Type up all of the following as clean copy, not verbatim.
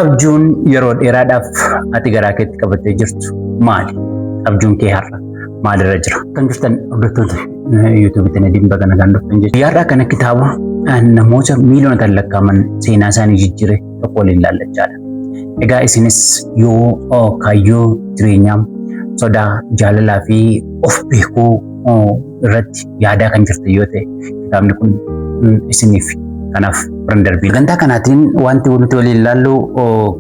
Abjuun yeroo dheeraadhaaf ati garaa keetti qabattee jirtu maali? Abjuun kee har'a maalirra jira? Kan jirtan hordoftoota yuutuubii kana dhimma kana kan dhuftan jechuudha. Yaaddaa kana kitaaba namoota miiliyoonaan lakkaa'aman seenaa isaanii jijjiire tokko waliin ilaallachaadha. Egaa isinis yoo kaayyoo jireenyaa, sodaa, jaalalaa fi of beekuu irratti yaadaa kan jirtan yoo ta'e kitaabni kun isiniif kanaaf biraan darbii. Sagantaa kanaatiin wanti nuti waliin ilaallu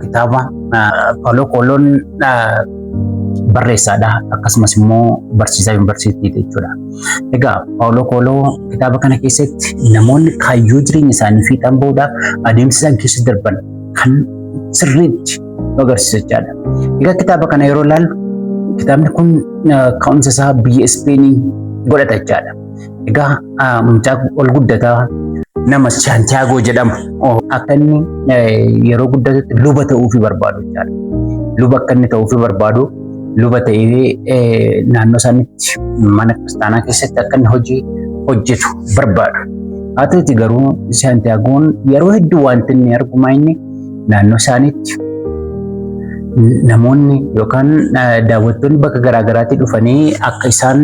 kitaaba Paawuloo Kooloon barreessaadha. Akkasumas immoo barsiisaa yuunivarsiitiiti jechuudha. Egaa Paawuloo Kooloo kitaaba kana keessatti namoonni kaayyoo jireenya isaanii fiixaan bahuudhaaf adeemsa isaan keessa darban kan sirriitti nu agarsiisachaadha. Egaa kitaaba kana yeroo ilaallu kitaabni kun ka'umsa isaa biyya Ispeenii godhata jechaadha. Egaa mucaa ol guddataa nama Saantiyaagoo jedhamu akka inni yeroo guddatutti luba ta'uufi barbaadu jechaadha. Luba akka inni ta'uufi barbaadu luba ta'ee naannoo isaaniitti mana kiristaanaa keessatti akka inni hojii hojjetu barbaadu. Haa ta'uti garuu Saantiyaagoon yeroo hedduu wanti inni argu inni naannoo isaaniitti namoonni yookaan daawwattoonni bakka garaagaraatti dhufanii akka isaan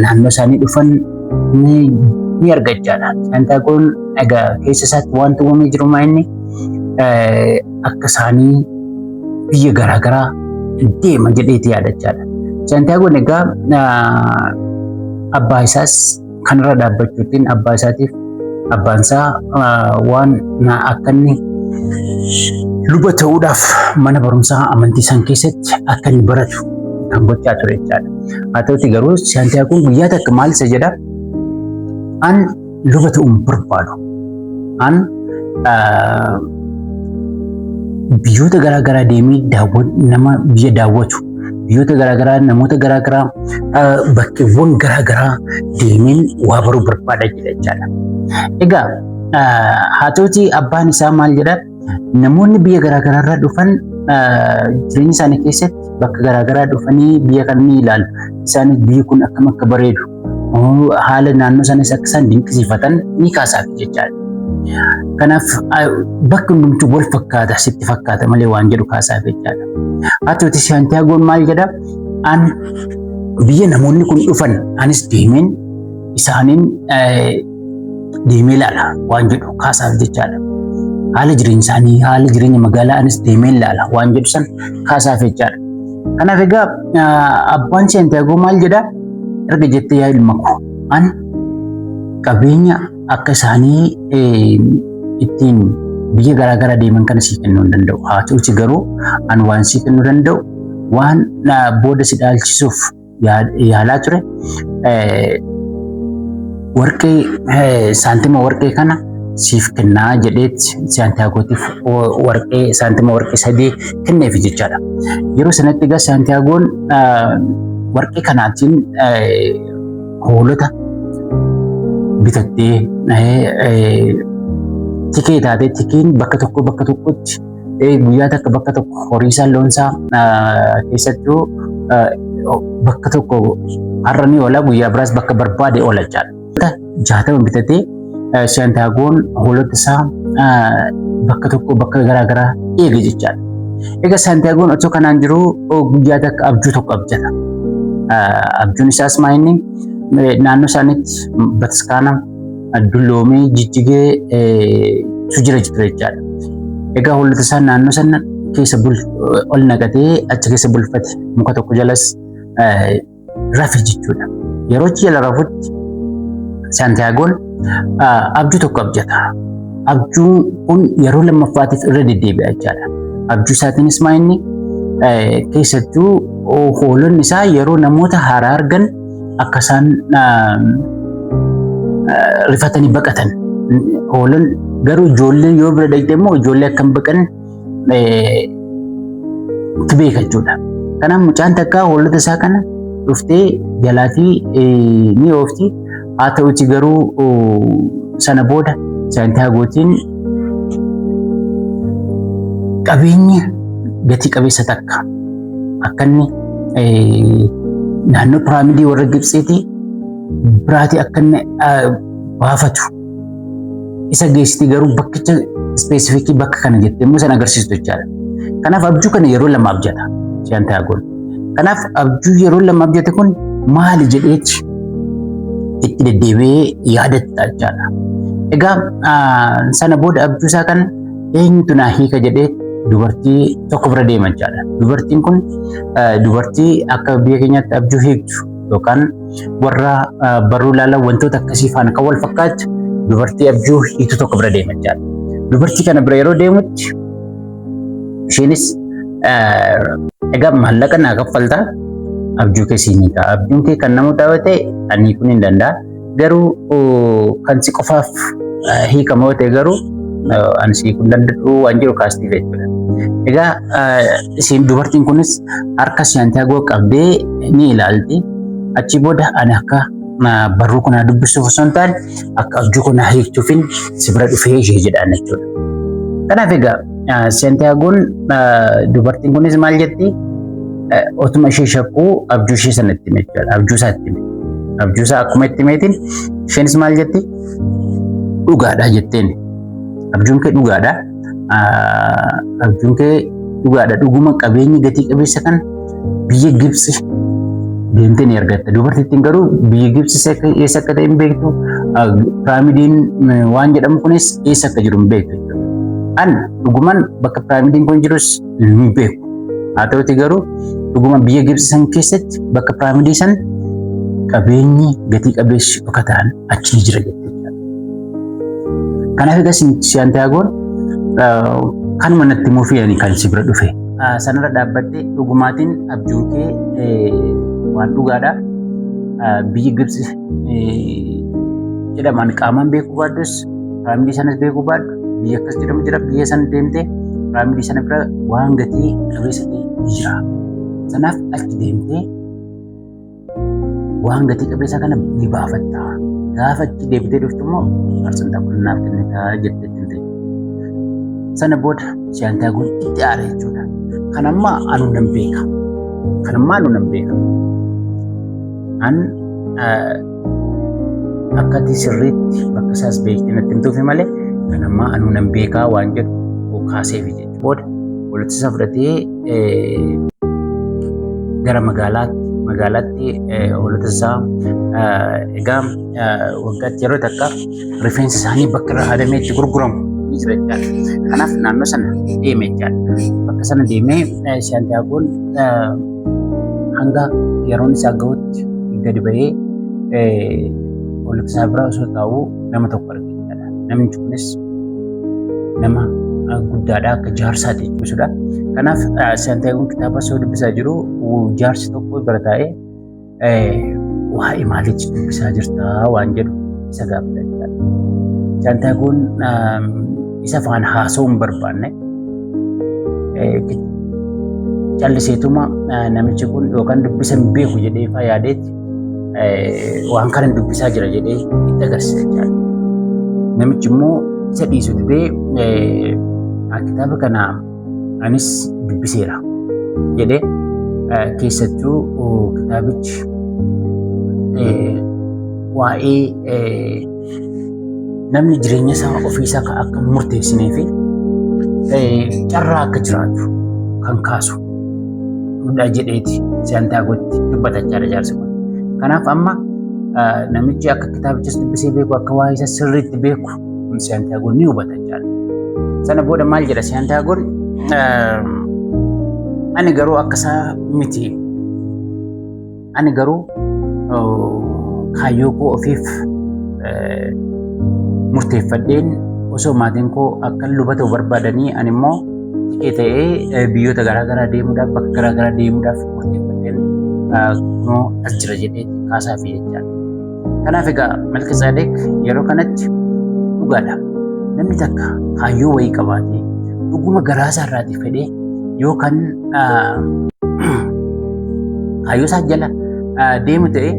naannoo isaanii dhufan ni argachaadha. Saantiyaagoon egaa keessa isaatti wanti uumamee jiru inni akka isaanii biyya garaagaraa deema jedheeti yaadachaadha. Saantiyaagoon egaa abbaa isaas kanarra dhaabbachuutiin abbaa isaatiif abbaan isaa waan akka inni luba ta'uudhaaf mana barumsaa amantii isaan keessatti akka inni baratu kan gochaa ture jechaadha. Haa ta'uti garuu Saantiyaagoon guyyaa takka maal isa jedha? An luba ta'uun barbaadu. An biyyoota garaagaraa deemee nama biyya daawwatu, biyyoota garaagaraa namoota garaagaraa bakkeewwan garaagaraa deemeen waa baruu barbaada jechaadha. Egaa haa ta'uti abbaan isaa maal jedha? Namoonni biyya garaagaraa irraa dhufan jireenya isaanii keessatti bakka garaagaraa dhufanii biyya kana ni ilaalu. Isaanis biyyi kun akkam akka bareedu, haala naannoo isaaniis akka isaan dinqisiifatan ni kaasaaf jechaadha. Kanaaf bakka hundumtuu wal fakkaata sitti fakkaata malee waan jedhu kaasaaf jechaadha. Haa ta'uti Saantiyaagoon maal jedha? An biyya namoonni kun dhufan anis deemeen isaaniin deemee ilaala waan jedhu kaasaaf jechaadha. Haala jireenya isaanii, haala jireenya magaalaa anis deemee ilaala waan jedhu san kaasaaf jechaadha. Kanaaf egaa abbaan Saantiyaagoo maal jedha? Erga jettee yaa ilma koo, an qabeenya akka isaanii ittiin biyya garaagaraa deeman kana sii kennuu hin danda'u. Haa ta'uti garuu an waan sii kennuu danda'u waan booda si dhaalchisuuf yaalaa ture warqee saantima warqee kana siif kennaa jedheetti Saantiyaagotiif saantima warqee 3 kenneef jechaadha. Yeroo sanatti egaa Saantiyaagoon warqee kanaatiin hoolota bitattee tikee taatee tikeen bakka tokkotti guyyaa takka bakka tokko horiisaa loonsaa keessattuu bakka tokko har'a ni oola guyyaa biraas bakka barbaade oola jechaadha. 60 bitatee Saantiyaagoon hoolota isaa bakka garaagaraa eege jechaadha. Egaa Saantiyaagoon otoo kanaan jiru guyyaa takka abjuu tokko abjata. Abjuun isaas inni naannoo isaaniitti bataskaana dulloomee jijjigee jira jechaadha. Egaa hoolota isaa naannoo sana keessa ol naqatee achi keessa bulfate muka tokko jalas rafe jechuudha. Yeroo achi jala rafutti Saantiyaagoon abjuu tokko abjata. Abjuun kun yeroo lammaffaatiif irra deddeebi'a jechaadha. Abjuu isaatiinis inni keessattuu hoolonni isaa yeroo namoota haaraa argan akka isaan rifatanii baqatan. Hoolonni garuu ijoolleen yoo bira dhaqxe immoo ijoollee akka hin baqanne itti beeka jechuudha. Kanaaf mucaan takka hoolota isaa kana dhuftee jalaatii ni oofti. Haa ta'uti garuu sana booda Saantiyaagootiin qabeenya gatii qabeessa takka akka inni naannoo piraamidii warra Gibxiitii biraatii akka inni baafatu isa geessiti garuu bakkicha ispeesifikii bakka kana jettee immoo san agarsiistu jechaadha. Kanaaf abjuu kana yeroo lama abjata Santiyaagoon. Kanaaf abjuu yeroo lama abjate kun maali jedheeti itti deddeebi'ee yaadatta jechaadha. Egaa sana booda abjuu isaa kan eenyutu naa hiika jedhee dubartii tokko bira deema jechaadha. Dubartiin kun dubartii akka biyya keenyaatti abjuu hiiktu yookaan warra barruu ilaalan wantoota akkasii faana kan wal fakkaatu dubartii abjuu hiiktu tokko bira deema jechaadha. Dubartii kana bira yeroo deemutti isheenis egaa maallaqa naa kaffaltaa abjuu kee siin hiika. Abjuun kee kan namoota yoo ta'e ani kun hin danda'a. Garuu kan si qofaaf hiikama yoo ta'e garuu ani si kun danda'u waan jiru kaastiif jechuudha. Egaa isin dubartiin kunis harka Santiyaagoo qabdee ni ilaalti. Achi booda ani akka barruu kana dubbisuuf osoo hin taane akka abjuu kana hiiktuufin si bira dhufee ishee jedhaan jechuudha. Kanaaf egaa Santiyaagoon dubartiin kunis maal jetti? Otuma ishee shakkuu abjuu ishee sanatti hime jechuudha. Abjuu isaa itti hime. Abjuu isaa akkuma itti himeetiin isheenis maal jetti? Dhugaadha jetteen. Abjuun kee dhugaadha. Abjuun kee dhugaadha. Dhuguma qabeenyi gatii qabeessa kan biyya Gibsi deemtee ni argatta. Dubartittiin garuu biyya Gibsi eessa akka ta'e hin beektu. Piraamidiin waan jedhamu kunis eessa akka jiru hin beektu jechuudha. An dhugumaan bakka piraamidiin kun jirus hin beeku. Haa ta'uti garuu dhuguma biyya Gibsi san keessatti bakka piraamidii san qabeenyi gatii qabeessi akka ta'an achi ni jira jechuudha. Kanaaf egaa Santiyaagoon kanuma natti muufii ani kan si bira dhufe. Sanarra dhaabbattee dhugumaatiin abjuun kee waan dhugaadha. Biyyi Gibsi jedhaman qaamaan beekuu baaddus piraamidii sanas beekuu baaddu biyya akkas jedhamu jira. Biyya sana deemtee piraamidii sana bira waan gatii qabeessa ta'e jira. Sanaaf achi deemtee waan gatii qabeessa kana ni baafatta. Gaafa achi deebitee dhuftu immoo parsantaa qulqullinaaf kennitaa jettee ta'e. Sana booda Santiyaagoon itti aare jechuudha. Kan ammaa anu nan beeka. Kan ammaa anu nan beeka. An akkati sirriitti bakka isaas beektee natti himtuufi malee kan ammaa anu nan beekaa waan jedhu kaaseef jechuudha. Booda walitti isa fudhatee gara magaalaatti walitti isaa egaa waggaatti yeroo takka rifeensa isaanii bakka irra haadamee itti gurguramu ni jira jechaadha. Kanaaf naannoo sana deeme jechaadha. Bakka sana deemee Santiyaagoon hanga yeroon isaa gahutti gadi bahee walitti isaa bira osoo taa'u nama tokko arge jechaadha. Namichi kunis nama guddaadha akka jaarsaati jechuudha. Kanaaf Santiyaagoon kitaaba osoo dubbisaa jiru jaarsi tokko bira taa'ee waa'ee maaliitti dubbisaa jirtaa waan jedhu isa gaafata jechuudha. Santiyaagoon isa faana haasa'uu hin barbaanne calliseetuma namichi kun yookaan dubbisa hin beeku jedhee faa yaadeetti waan kana dubbisaa jira jedhee itti agarsiisa jechuudha. Namichi immoo isa dhiisu didee kitaaba kana anis dubbiseera jedhee keessattuu kitaabichi waa'ee namni jireenya isaa ofiisaa akka murteessinee fi carraa akka jiraatu kan kaasu dha jedheeti Santiyaagotti dubbatachaa jaarsi kun. Kanaaf amma namichi akka kitaabichas dubbisee beeku akka waa'ee isaa sirriitti beeku Santiyaagoon ni hubatachaa. Sana booda maal jedha Santiyaagoon? Ani garuu akka isaa miti. Ani garuu kaayyoo koo ofiif murteeffadheen osoo maatiin koo akka luba ta'u barbaadanii ani immoo xiqqee ta'ee biyyoota garaagaraa deemuudhaaf bakka garaagaraa deemuudhaaf murteeffadheen kunoo as jira jedhee kaasaa fi jechaadha. Kanaaf egaa Malkiiseedeq yeroo kanatti dhugaadha. Namni takka kaayyoo wayii qabaatee dhuguma garaasaa irraatii fedhee yookaan kaayyoo isaa jala deemu ta'ee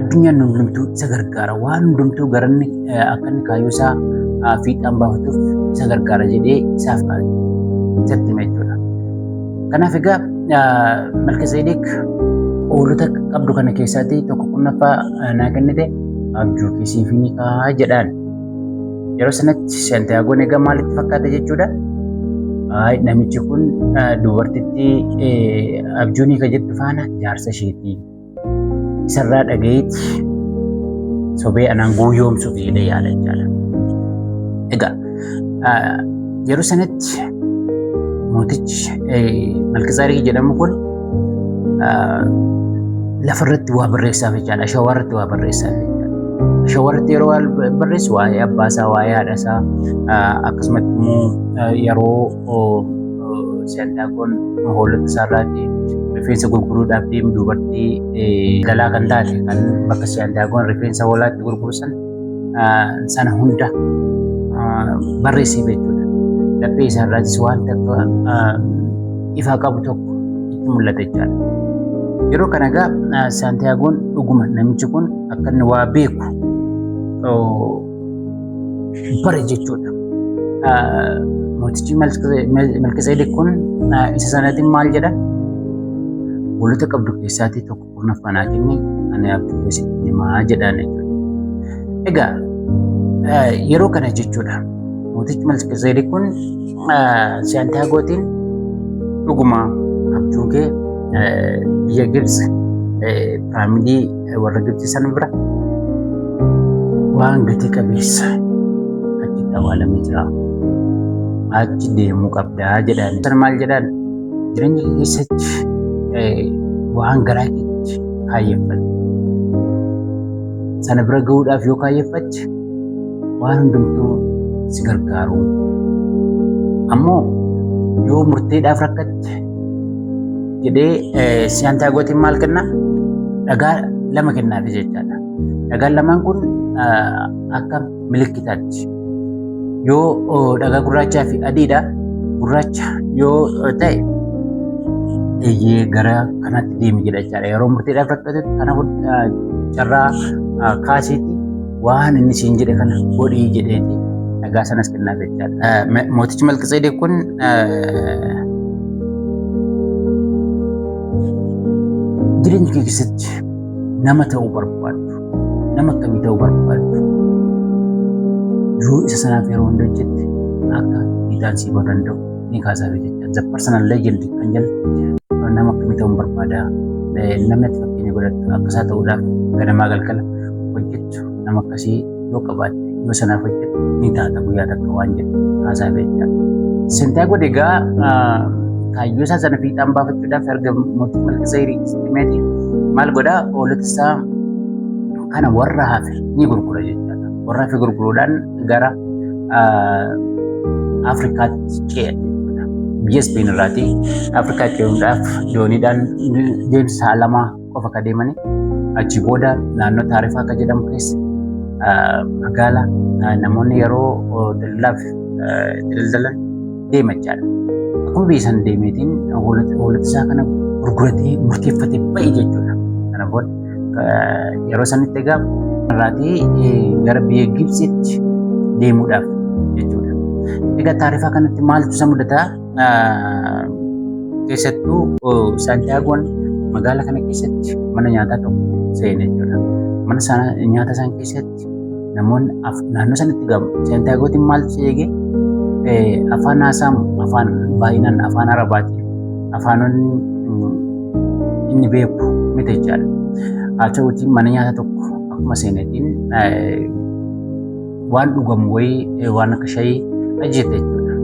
addunyaan hundumtuu isa gargaara. Waan hundumtuu garanni akka inni kaayyoo isaa fiixaan baafatuuf isa gargaara jedhee isaaf isatti hime jechuudha. Kanaaf egaa Malkiiseedeq hoolota qabdu kana keessaatti tokko qunnaffaa naa kennite abjuu kee siif ni kaa jedhaan. Yeroo sanatti Saantiyaagoon egaa maalitti fakkaata jechuudha? Namichi kun dubartittii abjuun hiika jettu faana jaarsa isheetii isarraa dhagayeeti sobee anaan gowwoomsuuf jedhee yaada jechaadha. Egaa yeroo sanatti mootichi Malkizaadeq jedhamu kun lafarratti waa barreessaaf jechaadha. Shawarratti waa barreessaaf jechaadha. Shawarratti yeroo waa barreessu waa'ee abbaasaa, waa'ee haadhasaa akkasumatti immoo yeroo Saantiyaagoon hoolota isaarraatti rifeensa gurguruudhaaf deemu dubartii galaa kan taate kan bakka Saantiyaagoon rifeensa hoolaatti gurguru sana hunda barreessee jechuudha. Laphee isaarraattis waan akka ifaa qabu tokko itti mul'ata jechaadha. Yeroo kana egaa Saantiyaagoon dhuguma namichi kun akka inni waa beeku bare jechuudha. Mootichi Malkizaadeq kun isa sanaatiin maal jedha? Hoolota qabdu keessaatii tokko kurnaffaa naa kenni ani abjuu keessatti himaa jedhaan jechuudha. Egaa yeroo kana jechuudha mootichi Malkizaadeq kun Saantiyaagotiin dhuguma abjuun kee biyya Gibxi piraamidii warra Gibxi san bira waan gatii qabeessa achitti awwaalamee jira. Achi deemuu qabdaa jedhaan. Sana maal jedhaan? Jireenya keessatti waan garaa keetti kaayyeffatte. Sana bira gahuudhaaf yoo kaayyeffatte waan hundumtuu si gargaaru. Ammoo yoo murteedhaaf rakkatte jedhee Saantiyaagotiin maal kenna? Dhagaa lama kennaaf jechaadha. Dhagaan lamaan kun akka milikkitaatti. Yoo dhagaa gurraachaa fi adiidha. Gurraacha yoo ta'e eeyyee gara kanatti deemi jedha jechaadha. Yeroo murteedhaaf rakkatetti kana carraa kaasiiti waan inni siin jedhe kana godhii jedheeti dhagaa sanas kennaaf jechaadha. Mootichi Malkizaadeq kun jireenya kee keessatti nama ta'uu barbaaddu, nama akkamii ta'uu barbaaddu? Yoo isa sanaaf yeroo hunda hojjette akka miidhaan siif danda'u ni kaasaaf jecha. The personal legend kan jedhu nama akkamii ta'uu barbaada? Namni ati fakkeenya godhattu akkasaa ta'uudhaaf ganamaa galgala hojjettu nama akkasii yoo qabaatte yoo sanaaf hojjette ni taata guyyaa takka waan jedhu kaasaaf jecha. Saantiyaagoon egaa kaayyoo isaa sana fiixaan baafachuudhaaf erga mootii Malkizaadeq maal godhaa? Hoolota isaa kana warra hafe ni gurgura jechaadha. Warra hafe gurguruudhaan gara Afrikaatti ce'a jechuudha. Biyya Speen irraatii Afrikaatti ce'uudhaaf dooniidhaan deemsa lama qofa akka deemanii achi booda naannoo Taarifaa akka jedhamu keessa magaala namoonni yeroo daldalaaf daldalan deema jechaadha. Akkuma biyya sana deemeetiin hoolota isaa kana gurguratee murteeffatee ba'e jechuudha. Kana booda yeroo sanitti egaa irraatii gara biyya Gibxitti deemuudhaaf jechuudha. Egaa Taarifaa kanatti maaltu isa mudataa? Keessattuu Saantiyaagoon magaala kana keessatti mana nyaataa tokko seene jechuudha. Mana nyaata isaan keessatti namoonni naannoo sanatti gamu Saantiyaagotiin maaltu isa eege? Afaan haasamu afaan baay'inaan afaan Arabaati. Afaanonni inni beeku miti jechaadha. Haa ta'uutii mana nyaata tokko akkuma seenetiin waan dhugamu wayii waan akka shayii ajajate jechuudha.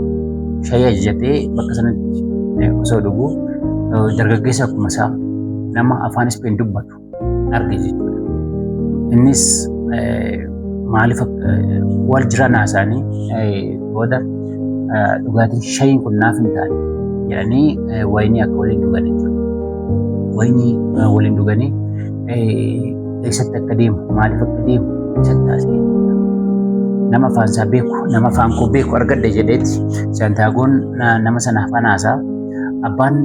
Shayii ajajatee bakka sanatti osoo dhuguu dargaggeessa akkuma isaa nama afaan Ispeen dubbatu arge jechuudha. Innis maaliif wal jiraan haasa'anii booda dhugaatiin shayiin kun naaf hin taane jedhanii wayinii akka waliin dhugan jechuudha. Wayinii waliin dhuganii eessatti akka deemu maaliif akka deemu isatti haasa'e. Nama afaan isaa beeku nama afaan koo beeku argadhe jedheeti Saantiyaagoon nama sana afaan haasaa. Abbaan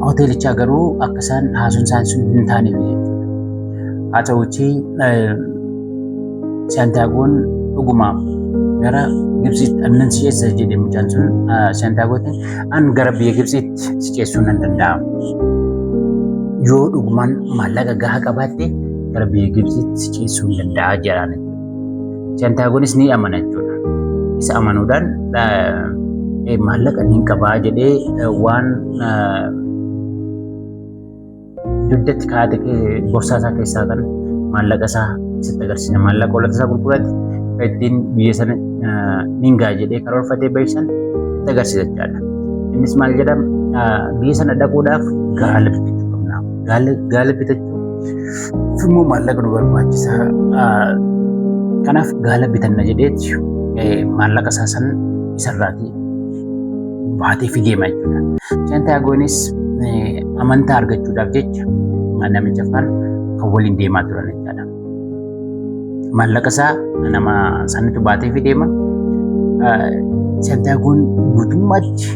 hoteelichaa garuu akka isaan haasuun isaan sun hin taaneef jechuudha. Haa ta'uutii Saantiyaagoon dhuguma gara Gibxitti annan si ceessa jedhe mucaan sun Saantiyaagoon an gara biyya Gibxitti si ceessuu nan danda'ama. Yoo dhugumaan maallaqa gahaa qabaatte gara biyya Gibxitti si ceessuu danda'a jedhaan. Saantiyaagonis ni amana jechuudha. Isa amanuudhaan maallaqa ni qabaa jedhee waan dugdatti kaa'ate borsaa isaa keessaa kan maallaqa isaa isatti agarsiisa. Maallaqa hoolota isaa gurgurate ittiin biyya sana ni ga'a jedhee karoorfatee beeksisan itti agarsiisa jechaadha. Innis maal jedhama? Biyya sana dhaquudhaaf gaala bitachuu qabna. Gaala bitachuuf immoo maallaqa nu barbaachisa. Kanaaf gaala bitanna jedheeti maallaqa isaa san isarraatii baatee fideema jechuudha. Saantiyaagonis amantaa argachuudhaaf jecha namicha faana kan waliin deemaa turan jechaadha. Maallaqa isaa nama sanitu baatee fideema. Saantiyaagoon guutummaatti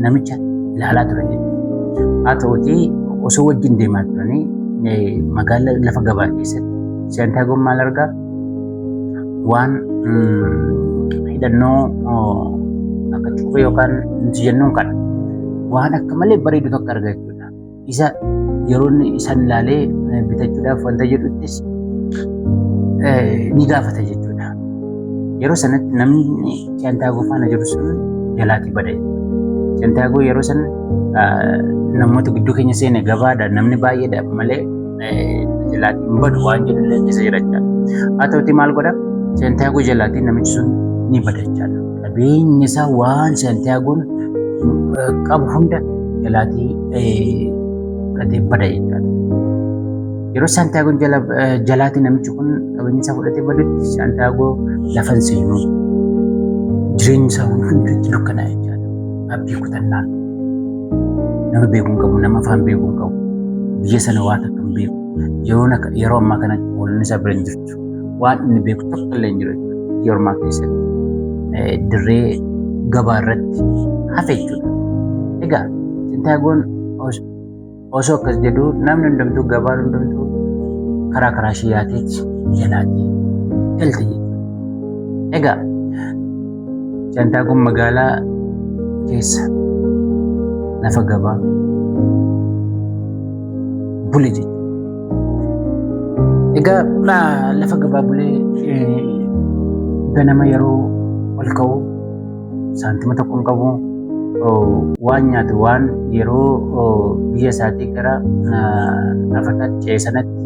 namicha ilaalaa turan jechuudha. Haa ta'utii osoo wajjin deemaa turanii magaalaa lafa gabaa keessatti Saantiyaagoon maal argaa? Waan hidhannoo akka cuuphee yookaan nuti jennuun kana waan akka malee bareedu tokko argaa jechuudha. Isa yeroo isaan ilaalee bitachuudhaaf wanta jedhuttis ni gaafata jechuudha. Yeroo sanatti namni Saantiyaagoo faana jiru sun jalaatii bada jechuudha. Saantiyaagoo yeroo sana namoota gidduu keenya seene gabaadha namni baay'eedha malee jalaatiin badu waan jedhullee keessa jira jechaadha. Haa ta'utii maal godha? Saantiyaagoo jalaatiin namichi sun ni bada jechaadha. Qabeenya isaa waan Saantiyaagoon qabu hunda jalaatii fudhatee bada jechaadha. Yeroo Saantiyaagoon jalaatii namichi kun qabeenya isaa fudhatee badutti Saantiyaagoo lafan seenu jireenya isaa hundatti dukkanaa jechaadha. Abdii kutannaan nama beekuun qabu, nama afaan beekuun qabu, biyya sana waan akka hin beeku. Yeroo ammaa kanatti oolonni isaa bira hin jirtu. Waan inni beeku tokko illee hin jiru yeroo ammaa keessatti dirree gabaa irratti hafe jechuudha. Egaa Saantiyaagoon osoo akkas jedhu namni hundumtuu gabaan hundumtuu karaa shiyaateetti jalaatii galte jechuudha. Egaa Saantiyaagoon magaalaa keessa lafa gabaa bule jechuudha. Egaa lafa gabaa bulee ganama yeroo ol ka'u saantima tokko hin qabu waan nyaatu waan yeroo biyya isaatii gara lafaatti ce'ee sanatti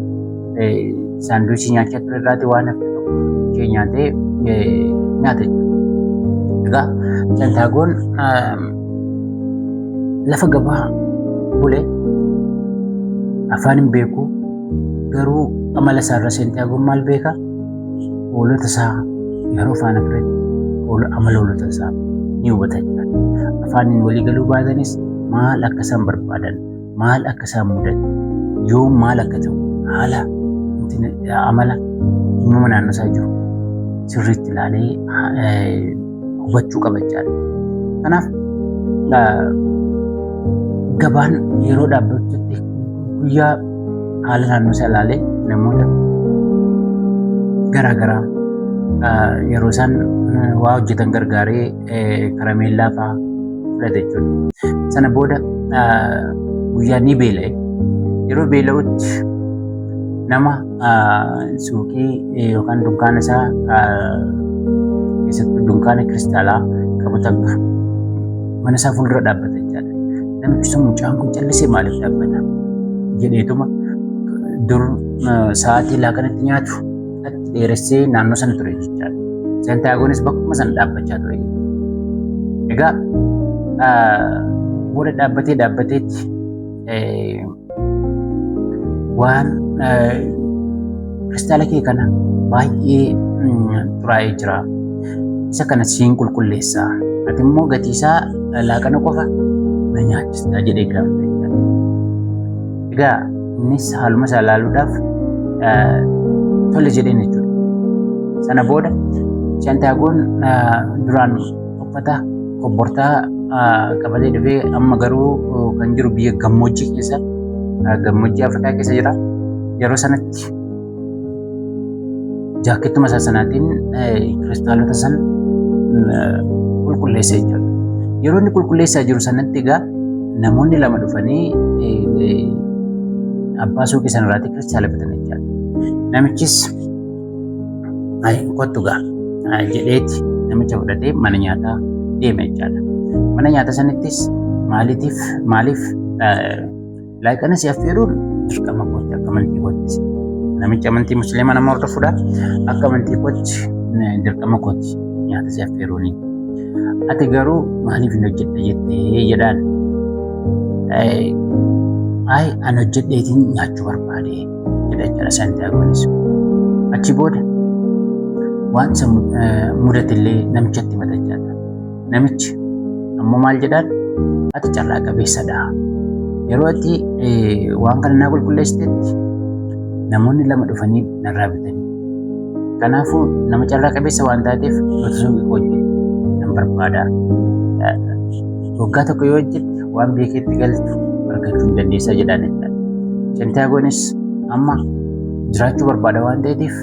saanduuchii nyaachaa ture irraati waan hafe tokko ishee nyaatee nyaata jechuudha. Egaa Saantiyaagoon lafa gabaa bulee afaan hin beeku garuu amala isaarra Saantiyaagoon maal beeka? Hoolota isaa yeroo faana turetti amala hoolota isaa ni hubata jechuudha. Afaaniin walii galuu baatanis maal akka isaan barbaadan, maal akka isaan mudate, yoo maal akka ta'u haala amala uumama naannoo isaa jiru sirriitti ilaalee hubachuu qaba jechaadha. Kanaaf gabaan yeroo dhaabbatutti guyyaa haala naannoo isaa ilaalee namoota garaagaraa yeroo isaan waa hojjetan gargaaree karameellaa fa'aa fudhate jechuudha. Sana booda guyyaa ni beela'e. Yeroo beela'utti nama suuqii yookaan dunkaana isaa keessattuu dunkaana kiristaalaa qabu takka mana isaa fuuldura dhaabbata jechaadha. Namichi sun mucaan kun callisee maaliif dhaabbata jedheetuma dur sa'aatii laakanatti nyaatu dheeressee naannoo sana ture jechaadha. Saantiyaagonis bakkuma sana dhaabbachaa ture. Egaa booda dhaabbateetti waan kiristaala kee kana baay'ee xuraa'ee jira. Isa kana siin qulqulleessaa. Ati immoo gatii isaa laaqana qofa na nyaachistaa jedhee gaafate. Egaa innis haaluma isaa ilaaluudhaaf tole jedheen jechuudha. Sana booda Saantiyaagoon duraan uffata kobbortaa qabatee dhufee amma garuu kan jiru biyya gammoojjii keessa gammoojjii Afrikaa keessa jira. Yeroo sanatti jaakettuma isaa sanaatiin kiristaalota san qulqulleessa jechuudha. Yeroo inni qulqulleessaa jiru sanatti egaa namoonni lama dhufanii abbaa suuqii sanarraatii kiristaala bitan jechaadha. Namichis kottu gaa jedheeti namicha fudhatee mana nyaataa deeme jechaadha. Mana nyaataa sanittis maaliif laaqana si affeeruun dirqama kooti akka amantii koottis. Namichi amantii musliimaa nama hordofudha. Akka amantii kootti dirqama kooti nyaata si affeeruuni. Ati garuu maaliif hin hojjedha jettee jedhaan. Ani hojjedheetiin nyaachuu barbaade jedha jechaadha Saantiyaagonis. Achi booda waan isa mudatillee namichatti matachaadha. Namichi ammoo maal jedhaan ati carraa qabeessadha. Yeroo ati waan kana naa qulqulleessitetti namoonni lama dhufanii narraa bitanii. Kanaafuu nama carraa qabeessa waan taateef otoo hojjette nan barbaada. Waggaa tokko yoo hojjette waan beekeetti galtu argachuu hin dandeessaa jedhaan jechaadha. Saantiyaagonis amma jiraachuu barbaada waan ta'eef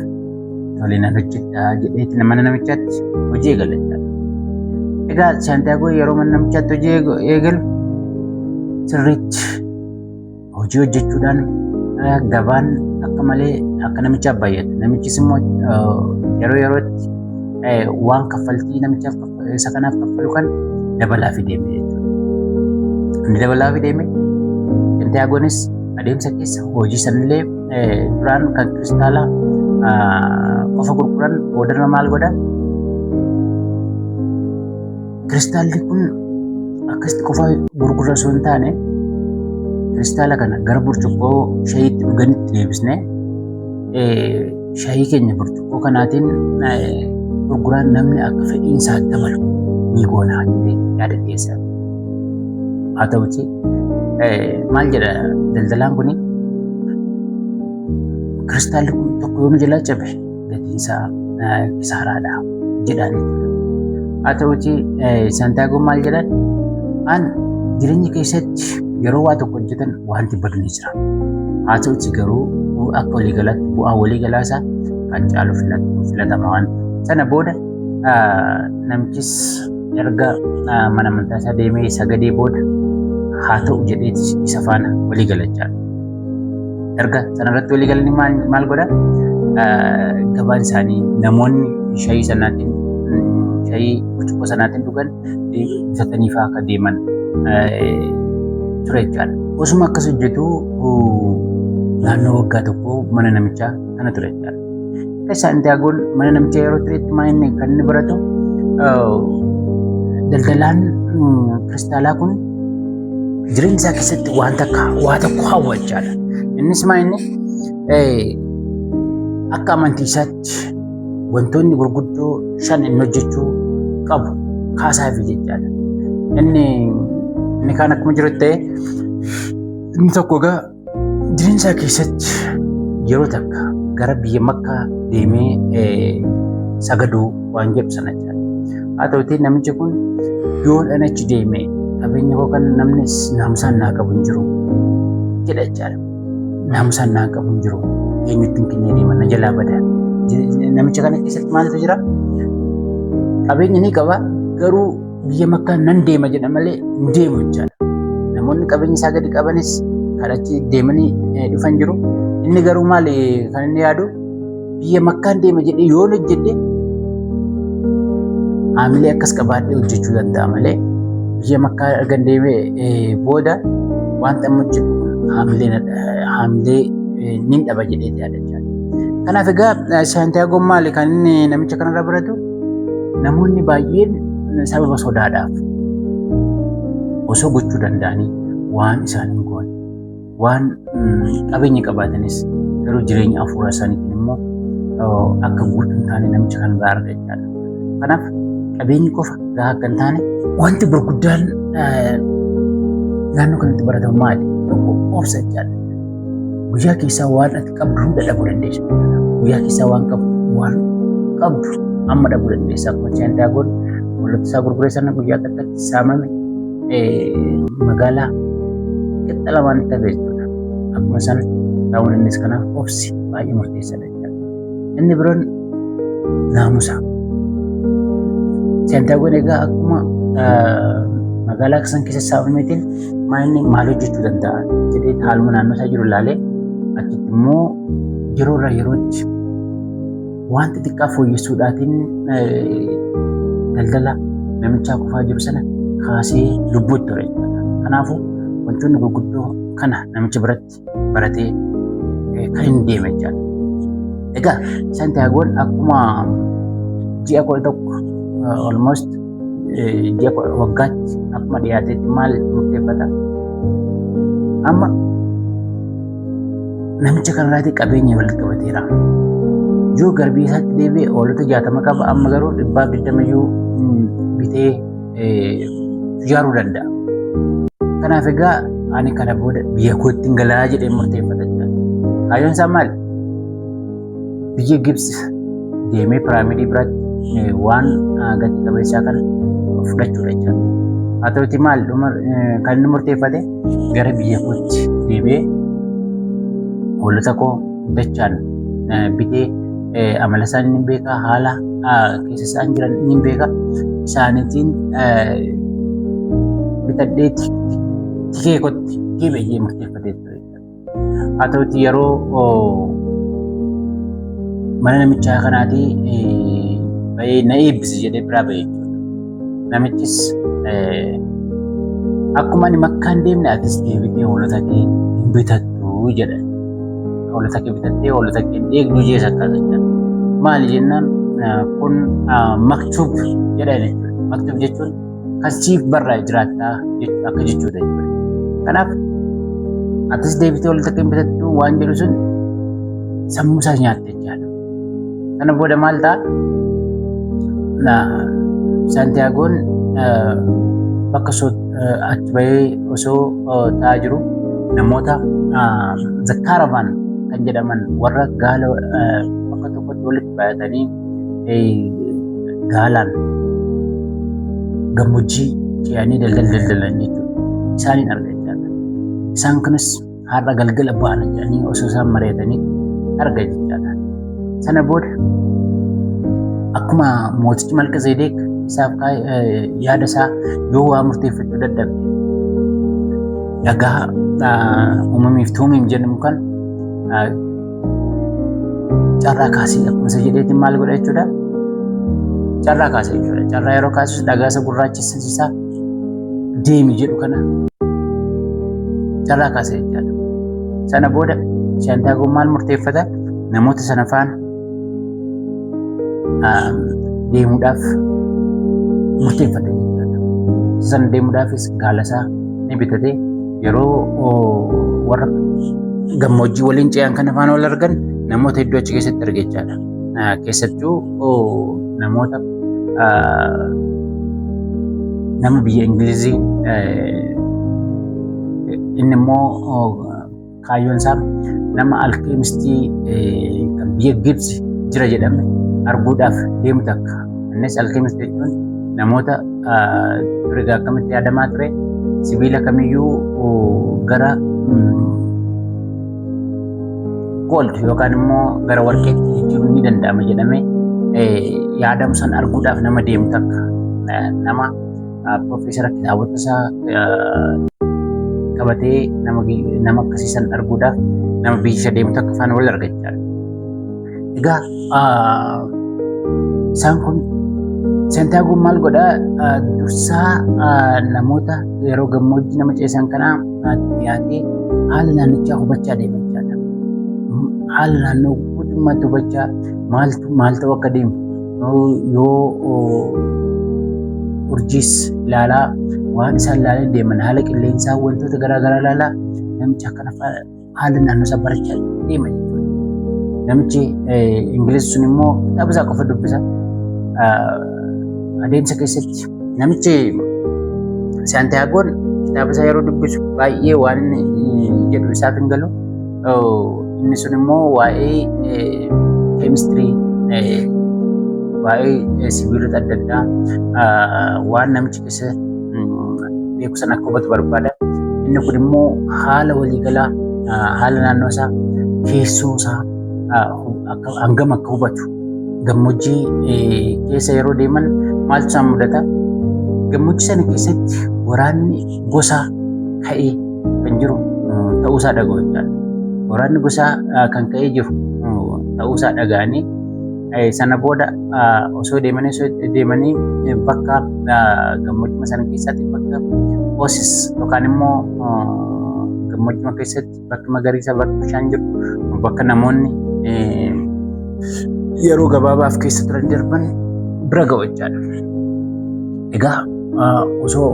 tolee nan hojjedha jedheeti mana namichaatti hojii eegala jechaadha. Egaa Saantiyaagoo yeroo mana namichaatti hojii eegalu sirriitti hojii hojjechuudhaan gabaan akka malee akka namichaaf baay'atu. Namichis immoo yerootti waan kaffaltii namichaaf isa kanaaf kaffalu kan dabalaa fi deeme jechuudha. Inni dabalaa fi deeme Saantiyaagoonis adeemsa keessa hojii sanillee duraan kan kiristaala qofa gurguran boodarra maal godha? Kiristaalli kun akkasitti qofa gurgura osoo hin taane kiristaala kana gara burcuqqoo shayiitti dhuganitti deebisnee shayii keenya burcuqqoo kanaatiin gurguraan namni akka fedhiinsaa dabalu ni goonaa jedhee yaada dhiyeessa. Haa ta'uti maal jedha daldalaan kuni kiristaalli kun tokko yoom jalaa cabe gatiinsaa kisaaraadha jedhaan jechuudha. Haa ta'uti Saantiyaagoon maal jedhan an jireenya keessatti yeroo waa tokko hojjetan wanti badu ni jira. Haa ta'uti garuu akka waliigalaatti bu'aa waliigalaasaa kan caalu filatama waan sana booda namichis erga mana amantaa isaa deemee sagadee booda haa ta'u jedheeti isa faana waliigalachaa. Erga sanarratti waliigalanii maal godha? Gabaan isaanii namoonni shayii sanaatiin shayii burcuqqoo sanaatiin dhugan bitatanii fa'aa akka deeman ture jechaadha. Osuma akkas hojjetu naannoo waggaa tokko mana namichaa kana ture jechaadha. Saantiyaagoon mana namichaa yeroo turetti maal inni kan inni baratu daldalaan kiristaalaa kun jireenya isaa keessatti waa tokko hawwachaadha. Innis maal inni akka amantii isaatti wantoonni gurguddoo 5 inni hojjechuu qabu kaasaafi jechaadha. Inni kaan akkuma jiru ta'e inni tokko egaa jireenya isaa keessatti yeroo takka gara biyya Makkaa deemee sagaduu waan jedhu sana jechaadha. Haa ta'uti namichi kun yoo achi deemee qabeenya koo kan namni naamusaan naa qabu hin jiru jedha jechaadha. Naamusaan naa qabu hin jiru eenyutti hin kennee deeman na jalaa bada. Namicha kana keessatti maaltu jira? Qabeenya ni qaba garuu biyya Makkaa nan deema jedha malee hin deemu jechaadha. Namoonni qabeenya isaa gadi qabanis kan achi deemanii dhufan jiru. Inni garuu maali kan inni yaadu? Biyya Makkaan deema jedhee yoo hojjedhe haamilee akkas qabaadhee hojjechuu danda'a malee biyya Makkaa erga deemee booda wanta amma hojjetu haamilee nin dhaba jedhee yaada jechaadha. Kanaaf egaa Saantiyaagoon maali kan inni namicha kanarraa baratu? Namoonni baay'een sababa sodaadhaaf osoo gochuu danda'anii waan isaan hin goone waan qabeenya qabaatanis garuu jireenya hafuura isaaniitiin immoo akka guutuu hin taane namicha kanarraa arga jechaadha. Kanaaf qabeenyi qofa gahaa akka hin taane wanti gurguddaan naannoo kanatti baratamu maali? Tokko obsa jechaadha. Guyyaa keessaa waan ati qabdu hunda dhabuu dandeessa. Guyyaa keessaa waan qabdu amma dhabuu dandeessa. Akkuma Saantiyaagoon mul'ata isaa gurguree sana guyyaa takkatti saamame magaalaa qixa lamaan itti hafe jechuudha. Akkuma sana taa'uun innis kanaaf obsi baay'ee murteessaadha jechuudha. Inni biroon naamusa. Saantiyaagoon egaa akkuma magaalaa san keessa saamameetiin maal hojjechuu danda'a jedhee haaluma naannoo isaa jiru ilaalee achitti immoo yeroorraa yerootti wanti xiqqaa fooyyessuudhaatiin daldala namichaa kufaa jiru sana kaasee lubbuutti ture jechuudha. Kanaafuu wantoonni gurguddoo kana namicha biratti baratee kan hin deeme jechuudha. Egaa Saantiyaagoon akkuma ji'a 11 almost ji'a waggaatti akkuma dhiyaateetti maal murteeffata? Amma namicha kanarraatii qabeenya walitti qabateera. Yoo garbii isaatti deebi'e hoolota 60 qaba, amma garuu 120 iyyuu bitee ijaaruu danda'a. Kanaaf egaa ani kana booda biyya kootti hin galaa jedhee murteeffata jechuudha. Kaayyoon isaa maali? Biyya Gibsi deemee piraamidii biratti waan gatii qabeessaa kana fudhachuudha jechuudha. Haa ta'uti maal kan inni murteeffate gara biyya kootti deebi'ee hoolota koo dachaan bitee amala isaanii ni beeka, haala keessa isaan jiran ni beeka. Isaaniitiin bitadhee tikee kootti deebi'ee murteeffatee ture. Haa ta'uti yeroo mana namichaa kanaatii bahee na eebbisi jedhee biraa bahee jechuudha. Namichis akkuma ani makkaan deemne atis deebitee hoolota kee hin bitattu jedha. Hoolota kee bitattee hoolota kee eegduu jees akkas jechuudha. Maali jennaan kun maktuub jedha jechuudha. Maktuub jechuun kan siif barraa'e jiraattaa akka jechuudha jechuudha. Kanaaf atis deebitee hoolota kee hin bitattu waan jedhu sun sammuu isaa nyaatte jechuudha. Kana booda maal ta'a? Saantiyaagoon bakka achi bahee osoo taa'aa jiru namoota zakkaaramaan kan jedhaman warra gaala bakka tokkotti walitti baay'atanii gaalaan gammoojjii ce'anii daldalan jechuudha. Isaaniin arga jechaadha. Isaan kunis har'a galgala ba'ana jedhanii osoo isaan mari'atanii arga jechaadha. Sana booda akkuma mootichi Malkazeedeq isaaf yaada isaa yoo waa murteeffachuu dadhabe dhagaa uumamiif tuumiif jedhamu kan carraa kaasee akkuma isa jedheetiin maal godha jechuudha? Carraa kaasee jechuudha. Carraa yeroo kaasus dhagaa isa gurraachessisaa deemi jedhu kana carraa kaasee jechuudha. Sana booda Saantiyaagoon maal murteeffata? Namoota sana faana deemuudhaaf murteeffate jechuudha. Sana deemuudhaafis gaala isaa ni bitate. Yeroo warra gammoojjii waliin ce'an kana faana wal argan namoota hedduu achi keessatti arge jechaadha. Keessattuu namoota nama biyya Ingilizii inni immoo kaayyoon isaa nama alkeemistii kan biyya Gibsi jira jedhame arguudhaaf deemu takka. Innis alkeemistii jechuun namoota durigaa akkamitti yaadamaa ture sibiila kamiyyuu gara gold yookaan immoo gara warqeetti jijjiiruun ni danda'ama jedhamee yaadamu san arguudhaaf nama deemu takka. Nama Profeesara kitaabota isaa qabatee nama akkasii san arguudhaaf nama biyya deemu takka faana wal argachaa. Egaa isaan kun Saantiyaagoon maal godhaa? Dursaa namoota yeroo gammoojjii nama ceesan kanaa dhiyaatee haala naannichaa hubachaa deema jechaadha. Haala naannoo guutummaatti hubachaa maal ta'u akka deemu yoo urjiis ilaalaa waan isaan ilaalee deeman haala qilleensaa wantoota garaagaraa ilaalaa namicha akkana haala naannoo isaa barachaa deema jechuudha. Namichi Ingilizi sun immoo kitaaba isaa qofa dubbisa. Adeemsa keessatti namichi Saantiyaagoon kitaaba isaa yeroo dubbisu baay'ee waan inni jedhu isaaf hin galu. Inni sun immoo waa'ee keemistirii, waa'ee sibiilota adda addaa waan namichi keessa beeku sana akka hubatu barbaada. Inni kun immoo haala waliigalaa haala naannoo isaa keessoo isaa hangam akka hubatu gammoojjii keessa yeroo deeman maaltu isaan mudata? Gammoojjii sana keessatti waraanni gosaa ka'ee kan jiru ta'uusaa dhaga'u jechaadha. Waraanni gosaa kan ka'ee jiru ta'uusaa dhaga'anii Sana booda osoo deemanii bakka gammoojjuma sana keessatti bakka Oasis yookaan immoo gammoojjuma keessatti bakka magariisa bakka bishaan jiru bakka namoonni yeroo gabaabaaf keessa turan darban bira ga'u jechaadha. Egaa osoo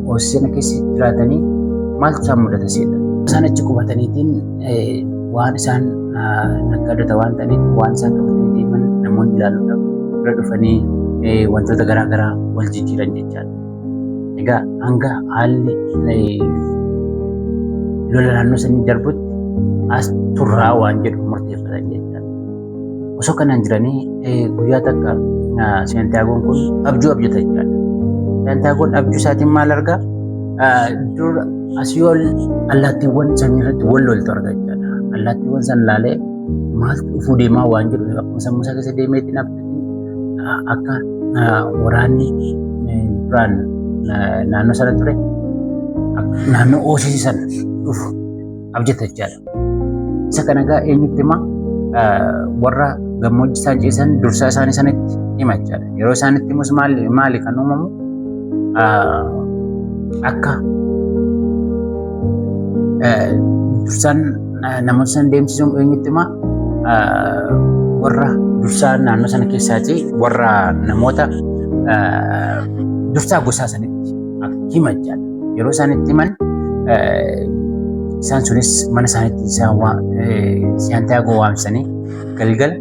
Oasis sana keessa jiraatanii maaltu isaan mudata seetan? Isaan achi qubataniitiin waan isaan naggaadota waan ta'aniif waan isaan qabatanii deeman namoonni ilaaluudhaaf bira dhufanii wantoota garaagaraa wal jijjiiran jechaadha. Egaa hanga haalli lola naannoo sanii darbutti as turraa waan jedhu murteeffatan jechaadha. Osoo kanaan jiranii guyyaa takka Seentiyaagoon kun abjuu abjata jechaadha. Seentiyaagoon abjuu isaatiin maal argaa? Dur asii ol allaattiiwwan samii irratti wal loltu argaa jechaadha. Allaattiiwwan san laalee maaltu dhufuu deemaa waan jedhu akkuma sammuu isaa keessa deemeetiin akka waraanni duraan naannoo sana ture naannoo Oasis sana dhufu abjata jechaadha. Isa kana egaa eenyutti hima? Warra gammoojjii isaan ciisan dursaa isaanii sanatti hima jechaadha. Yeroo isaanitti himus maali kan uumamu? Akka dursaan namoota sana deemsisuun eenyutti hima? Warra dursaa naannoo sana keessaati warra namoota dursaa gosaa sanitti hima jechaadha. Yeroo isaanitti himan isaan sunis mana isaaniitti Seentiyaagoo waamsanii galgala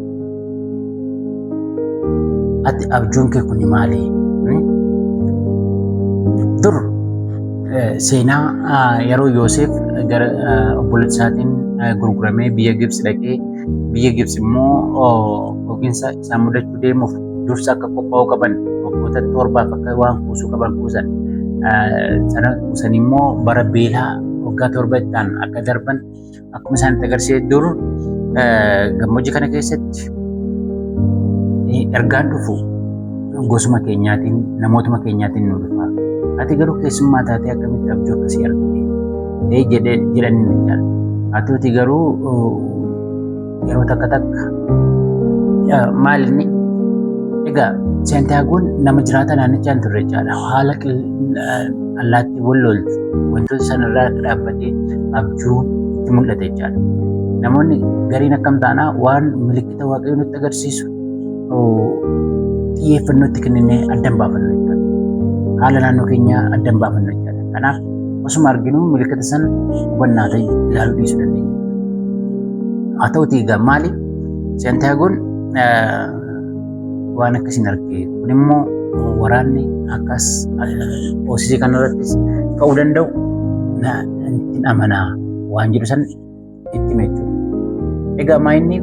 ati abjuun kee kun maali? Dur seenaa yeroo Yoosef gara obboleessa isaatiin gurguramee biyya Gibsi dhaqee biyya Gibsi immoo ogeessa isaan mudachuu deemuuf dursa akka qophaa'uu qaban waggoota 7 akka waan kuusuu qaban kuusan sana kuusan immoo bara beelaa waggaa 7 ta'an akka darban akkuma isaanitti agarsiise dur gammoojjii kana keessatti ergaan dhufu gosuma keenyaatiin namootuma keenyaatiin nu dhufa. Ati garuu keessummaa taatee akkamitti abjuu akkasii argite jedhanii ni jaalladha. Haa ta'uutii garuu yeroo takka maalinni egaa Seentiyaagoon nama jiraata naannichaa hin turre jechaadha. Haala allaattii wal loltu wantoota sanarraa dhaabbatee abjuun itti mul'ata jechaadha. Namoonni gariin akkam taanaa waan milikkita waaqayyoo nutti agarsiisu xiyyeeffannootti kennee addan baafannu jechaadha. Haala naannoo keenyaa addan baafannu jechaadha. Kanaaf osuma arginu milikkita san hubannaa ta'e ilaaluu dhiisuu dandeenya. Haa ta'uutii egaa maali? Seentiyaagoon waan akkasiin argee kun immoo waraanni akkas Oasis kanarrattis ka'uu danda'u ittiin amanaa waan jedhu san itti meechu. Egaa maayinni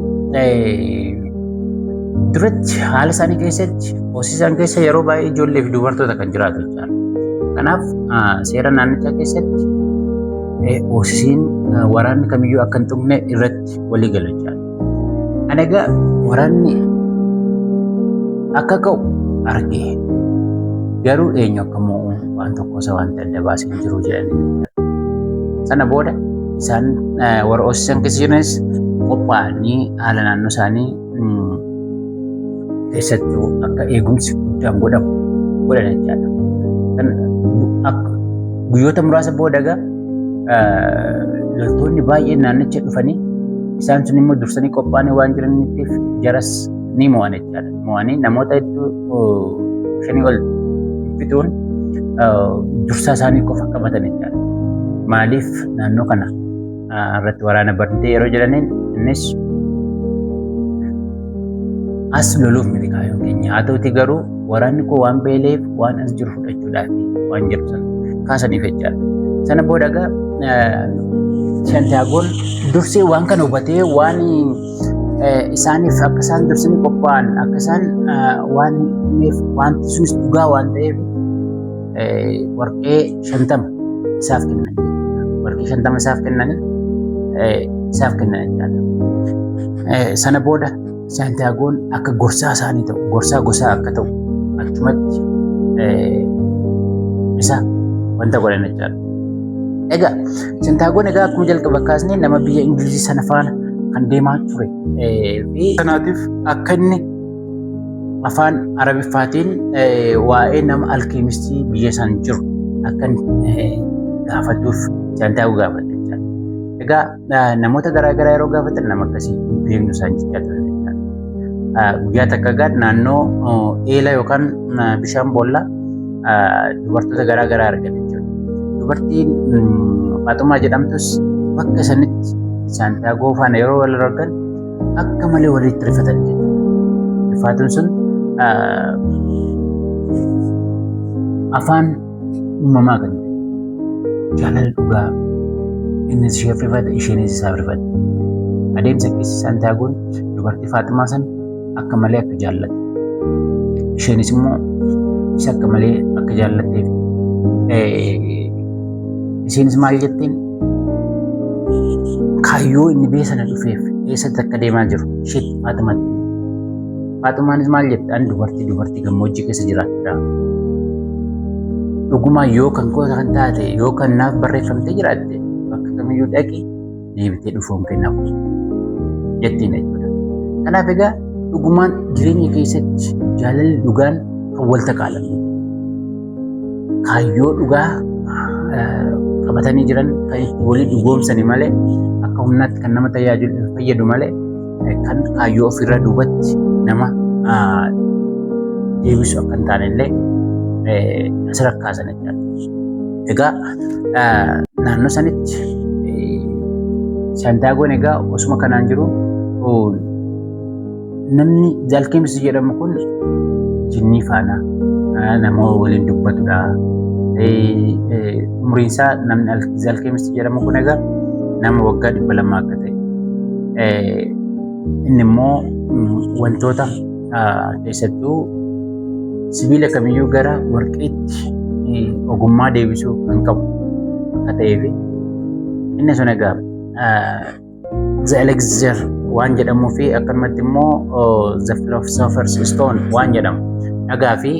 duratti haala isaanii keessatti Oasis keessa yeroo baay'ee ijoollee fi dubartoota kan jiraatu jechaadha. Kanaaf seera naannichaa keessatti Oasisiin waraanni kamiyyuu akka hin tuqne irratti walii galu jechaadha. Ani egaa waraanni akka ka'u argee garuu eenyu akka mo'u waan tokko isa wanta adda baasee hin jiru jedhanii sana booda isaan warra Oasis keessa jiranis qophaa'anii haala naannoo isaanii keessattuu akka eegumsi guddaan godhan jechaadha. Guyyoota muraasa booda egaa loltoonni baay'een naannicha dhufanii isaan sun immoo dursanii qophaa'anii waan jiraniif jaras ni mo'an jechaadha. Mo'anii namoota hedduu 5 ol fixuun dursaa isaanii qofa qabatan jechaadha. Maaliif naannoo kana irratti waraana barnee yeroo jedhaniin innis as loluuf miti kaayyoon keenya. Haa ta'uutii garuu waraanni koo waan beeleef waan as jiru fudhachuudhaaf waan jedhu sana kaasaniif jechaadha. Sana booda egaa Seentiyaagoon dursee waan kana hubatee waan isaaniif akka isaan dursanii qophaa'an akka isaan waan wanti sunis dhugaa waan ta'eef warqee 50 isaaf kennan. Warqee 50 isaaf kennanii jechaadha. Sana booda Seentiyaagoon akka gorsaa isaanii ta'u, gorsaa gosaa akka ta'u achumatti isa wanta godhan jechaadha. Egaa Seentiyaagoon egaa akkuma jalqaba kaasnee nama biyya Ingilizii sana faana kan deemaa ture. Kanaatiif akka inni afaan Arabiffaatiin waa'ee nama alkeemistii biyya isaan jiru akkan gaafatuuf Saantiyaagoo gaafate jechaadha. Egaa namoota garaagaraa yeroo gaafatan nama akkasii beeknu isaan jechaa turan jechaadha. Guyyaa takka egaa naannoo eela yookaan bishaan boollaa dubartoota garaagaraa argan jechuudha. Dubartiin Faaxumaa jedhamtus bakka sanitti Saantiyaagoo faana yeroo wal argan akka malee walitti rifatan jechuudha. Rifaatuun sun afaan uumamaa kan jaalala dhugaa innis isheef rifate isheenis isaaf rifate. Adeemsa keessa Saantiyaagoon dubartii Faaxumaa san akka malee akka jaallate isheenis immoo isa akka malee akka jaallatteef isheenis maal jetteen kaayyoo inni biyya sana dhufeef eessatti akka deemaa jiru isheetti Faaxumaatti. Faaxumaanis maal jette ani dubartii gammoojjii keessa jiraatudha. Dhugumaa yoo kan koota kan taate yoo kan naaf barreeffamtee jiraatte bakka kamiyyuu dhaqi deebitee dhufuun kennaaf jettiin jechuudha. Kanaaf egaa dhugumaan jireenya keessatti jaalalli dhugaan kan wal taqaalamudha. Kaayyoo dhugaa qabatanii jiran kan itti walii dhugoomsani malee akka humnaatti kan nama tajaajilu fayyadu malee kan kaayyoo ofirra duubatti nama deebisu akka hin taane illee as rakkaasan jechuudha. Egaa naannoo sanitti Saantiyaagoon egaa osuma kanaan jiru namni Zaalkeemis jedhamu kun jinnii faana nama waliin dubbatudha. Umriin isaa namni Zaalkeemis jedhamu kun egaa nama waggaa 200 akka ta'e inni immoo wantoota keessattuu sibiila kamiyyuu gara warqeetti ogummaa deebisuu kan qabu akka ta'eef inni sun egaa The Elixir waan jedhamuu fi akkanumatti immoo The Philosopher's Stone waan jedhamu dhagaa fi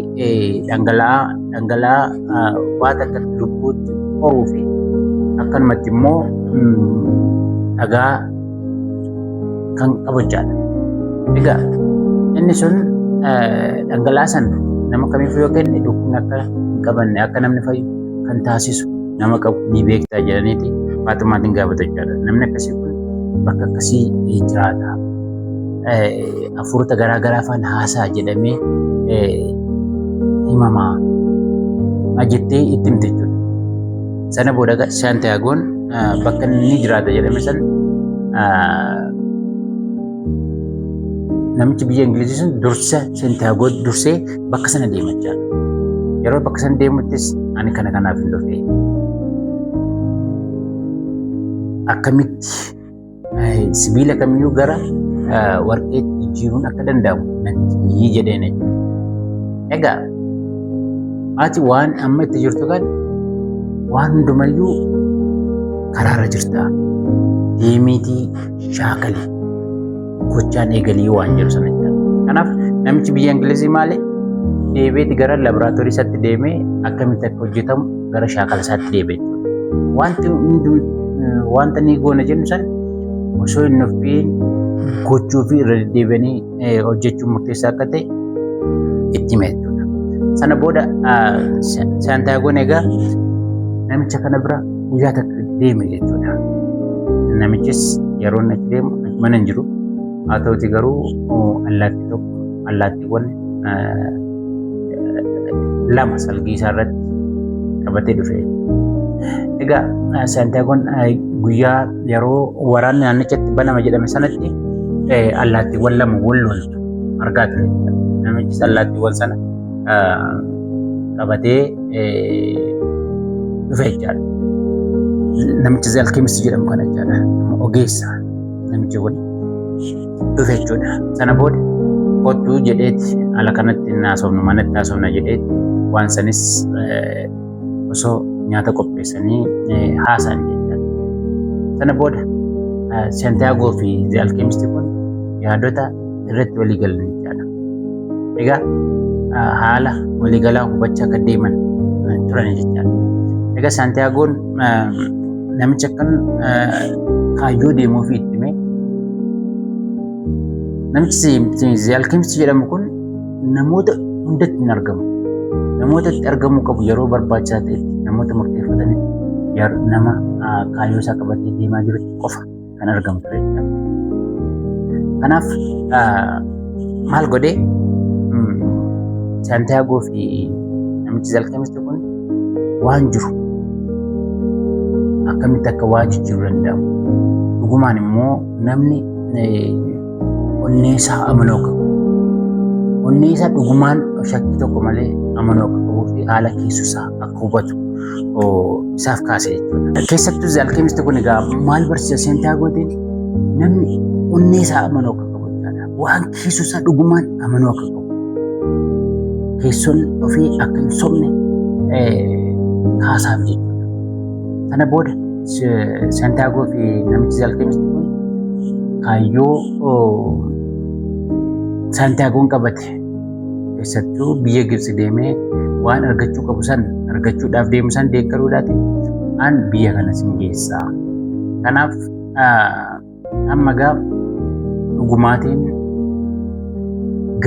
dhangala'aa waan akka lubbuutti horuu fi akkanumatti immoo dhagaa kan qabu jechaadha. Egaa inni sun dhangala'aa san nama kamiif yoo kenne dhukkubni akka hin qabanne akka namni fayyu kan taasisu nama qabu ni beektaa jedhaniiti Faaxumaatiin gaafata jechaadha. Namni akkasii kun bakka akkasii jiraata. Hafuurota garaagaraa faana haasaa jedhamee himamaa jettee itti himte jechuudha. Sana booda Saantiyaagoon bakka inni jiraata jedhame san namichi biyya Ingilizii sun dursa Saantiyaagoo dursee bakka sana deema jechaadha. Yeroo bakka sana deemuttis ani kanaaf hin dhufne. Akkamitti sibiila kamiyyuu gara warqeetti jijjiiruun akka danda'amu natti jedheen jechuudha. Egaa ati waan amma itti jirtu kan waan hundumayyuu karaarra jirta. Deemiitii shaakalii gochaan eegalii waan jiru sana jechuudha. Kanaaf namichi biyya Ingilizii maali? Deebiitti gara laaboraatoorii isaatti deemee akkamitti akka hojjetamu gara shaakala isaatti deebi'e jechuudha. Wanta ni goona jennu san osoo hin nuffiin gochuu fi irra deddeebi'anii hojjechuun murteessaa akka ta'e itti hime jechuudha. Sana booda Saantiyaagoon egaa namicha kana bira guyyaa takka deeme jechuudha. Namichis yeroo inni achi deemu mana hin jiru. Haa ta'uti garuu allaattiiwwan lama salgii isaa irratti qabatee dhufe. Egaa Saantiyaagoon guyyaa yeroo waraanni naannichatti banama jedhame sanatti allaattiiwwan lama wal loltu argaa ture. Namichis allaattiiwwan sana qabatee dhufe jechaadha. Namichi Zaalkeemis jedhamu kana jechaadha. Ogeessa namichi kun dhufe jechuudha. Sana booda kottuu jedheeti ala kanatti naasofnu manatti naasofna jedheeti waan sanis osoo nyaata qopheessanii haasa'an jechuudha. Sana booda Saantiyaagoo fi Zaalkeemis kun yaadota irratti walii galan jechuudha. Egaa haala waliigalaa hubachaa akka deeman turan jechuudha. Egaa Saantiyaagoon namicha kan kaayyoo deemuuf itti hime. Namichi Zaalkeemis jedhamu kun namoota hundatti hin argamu. Namoota itti argamuu qabu yeroo barbaachisaa ta'etti namoota murteeffatanitti nama kaayyoo isaa qabatee deemaa jirutti qofa kan argamu ture. Kanaaf maal godhee Saantiyaagoo fi namichi Zalqeemisti kun waan jiru akkamitti akka waa jijjiiruu danda'amu. Dhugumaan immoo namni onnee isaa amanuu qabu. Onnee isaa dhugumaan shakkii tokko malee amanuu qabuu fi haala keessusaa akka hubatu isaaf kaase jechuudha. Keessattuu Zalqeemisti kun egaa maal barsiisa Saantiyaagootiin namni onnee isaa amanuu qabu jechaadha. Waan keessusaa dhugumaan amanuu akka qabu. Keessoon ofii akka hin sobne kaasaaf jechuudha. Sana booda Saantiyaagoo fi namichi Zalqeemisti kun kaayyoo Saantiyaagoon qabate keessattuu biyya Gibsi deemee waan argachuu qabu san argachuudhaaf deemu san deeggaruudhaatiin an biyya kana sin geessaa. Kanaaf amma gaa dhugumaatiin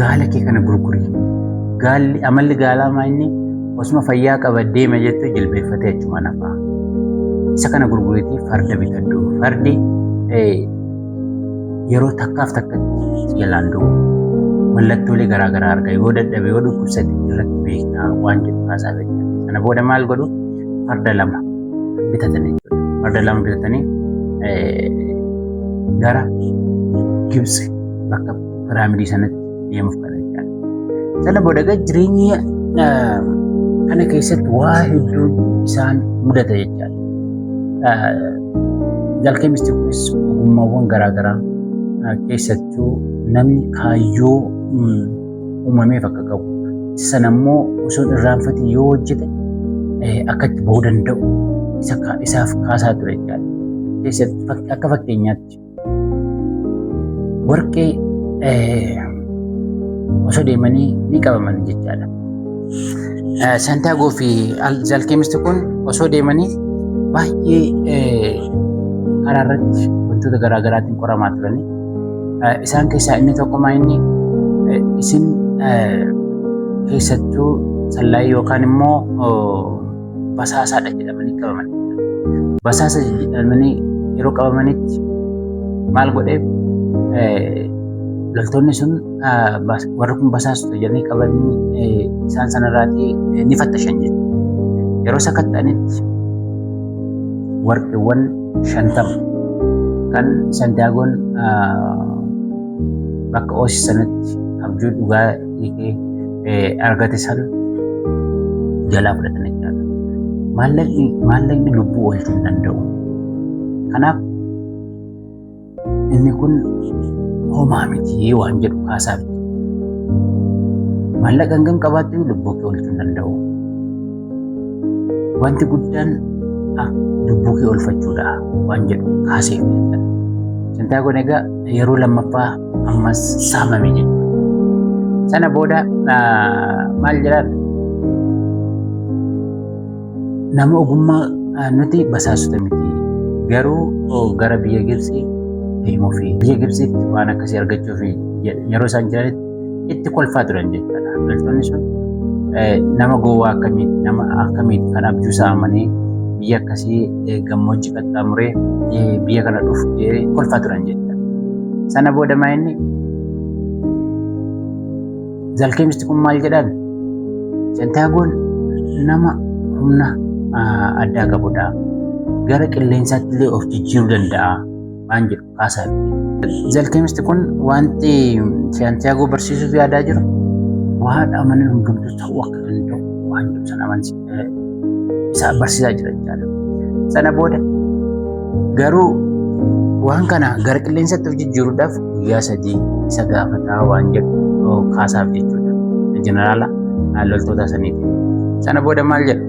gaala kee kana gurgurii. Amalli gaalaa maanni osuma fayyaa qaba deema jettu jilbeeffatee achuma nafaa. Isa kana gurguriitii farda bitadhu. Fardi yeroo takkaaf takkatti jalaan du'u. Mallattoolee garaagaraa arga. Yoo dadhabe yoo dhukkubsate irratti beektaa waan jedhu kaasaa beektaa. Sana booda maal godhu farda lama bitatanii jechuudha. Farda lama bitatanii gara Gibsi bakka piraamidii sanatti deemuuf kana jechaadha. Sana booda jireenya kana keessatti waa hedduu isaan mudata jechaadha. Zalqeemisti kunis ogummaawwan garaagaraa keessattuu namni kaayyoo uumameef akka qabu. Sana immoo osoo irraanfate yoo hojjete akka itti bahuu danda'u isaaf kaasaa ture jechaadha. Keessatti akka fakkeenyaatti warqee osoo deemanii ni qabaman jechaadha. Saantiyaagoo fi Zalqeemisti kun osoo deemanii baay'ee karaa irratti wantoota garaagaraatiin qoramaa turanii. Isaan keessaa inni tokko inni isin keessattuu sallaayii yookaan immoo basaasaadha jedhamanii qabaman. Basaasa jedhamanii yeroo qabamanitti maal godhee loltoonni sun warri kun basaastota jedhanii qabanii isaan sanarraatii ni fattashan jechuudha. Yeroo sakatta'anitti warqeewwan 50 kan Saantiyaagoon bakka hoosisanitti abjuu dhugaa hiikee argate san jalaa fudhatan jechaadha. Maallaqni lubbuu oolchuu hin danda'u. Kanaaf inni kun homaa miti waan jedhu kaasaaf. Maallaqa hangam qabaattu lubbuu kee oolchuu hin danda'u. Wanti guddaan lubbuu kee oolfachuudha waan jedhu kaaseef jechuudha. Saantiyaagoon egaa yeroo lammaffaa ammas saamame jechuudha. Sana booda maal jedhaan nama ogummaa nuti basaasota miti garuu gara biyya Gibsii deemuu fi biyya Gibsiitti waan akkasii argachuuf yeroo isaan jiranitti itti kolfaa turan jechuudha. Loltoonni sun nama gowwaa akkamiiti kan abjuu isaa amanee biyya akkasii gammoojjii qaxxaamuree biyya kana dhufu jedhee kolfaa turan jechuudha. Sana booda inni Zalqeemisti kun maal jedhaan Saantiyaagoon nama humna addaa qabudha. Gara qilleensaatti illee of jijjiiruu danda'a waan jedhu kaasaa. Zalqeemisti kun wanti Saantiyaagoo barsiisuuf yaadaa jiru waan amanan hundumtuu ta'uu akka danda'u waan jedhu sana isa barsiisaa jira jechaadha. Sana booda garuu waan kana gara qilleensatti of jijjiiruudhaaf guyyaa 3 isa gaafataa waan jedhu kaasaaf jechuudha. Jeneraala loltoota saniiti. Sana booda maal jedha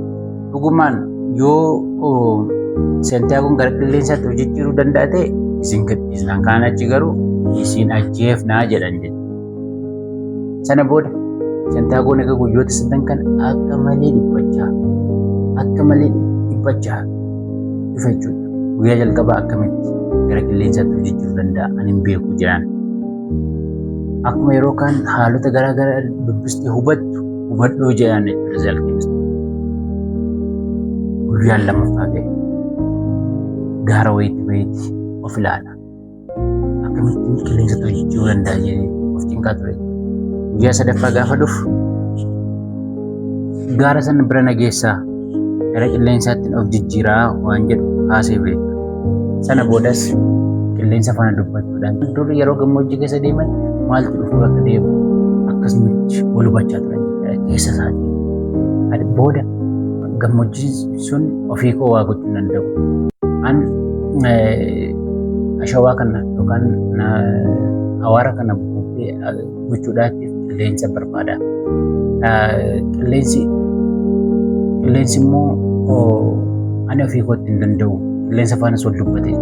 dhugumaan yoo Saantiyaagoon gara qilleensatti of jijjiiruu danda'a ta'e isin gadhiisnaan kaan achi garuu isin ajjeefnaa jedhan jechuudha. Sana booda Saantiyaagoon egaa guyyoota 9 kan akka malee dhiphachaa dhufa jechuudha. Guyyaa jalqabaa akkamitti gara qilleensatti of jijjiiruu danda'a ani hin beeku jedhan. akkuma yeroo kaan haalota garaagaraa dubbistee hubadhuu jedhan jechuudha Zalkimis. Guyyaan lammaffaa ta'e gaara wayiitti of ilaala. Akkamittiin qilleensa jijjiiruu danda'a jedhee of cinqaa ture. Guyyaa sadaffaa gaafa dhufu gaara sana bira nageessaa gara qilleensaatti of jijjiiraa waan jedhu haasee beeku. Sana boodas qilleensa faana dubbachuudhaan dur yeroo gammoojjii keessa deeman maaltu dhufuu akka deemu akkasumatti wal hubachaa turan keessa isaatii. Booda gammoojjiin sun ofii koo waa gochuu danda'u. An ashawaa kana yookaan hawaara kana buuftee gochuudhaatiif qilleensa barbaada. Qilleensi immoo ani ofii kootti hin danda'u. Qilleensa faanas wal dubbate.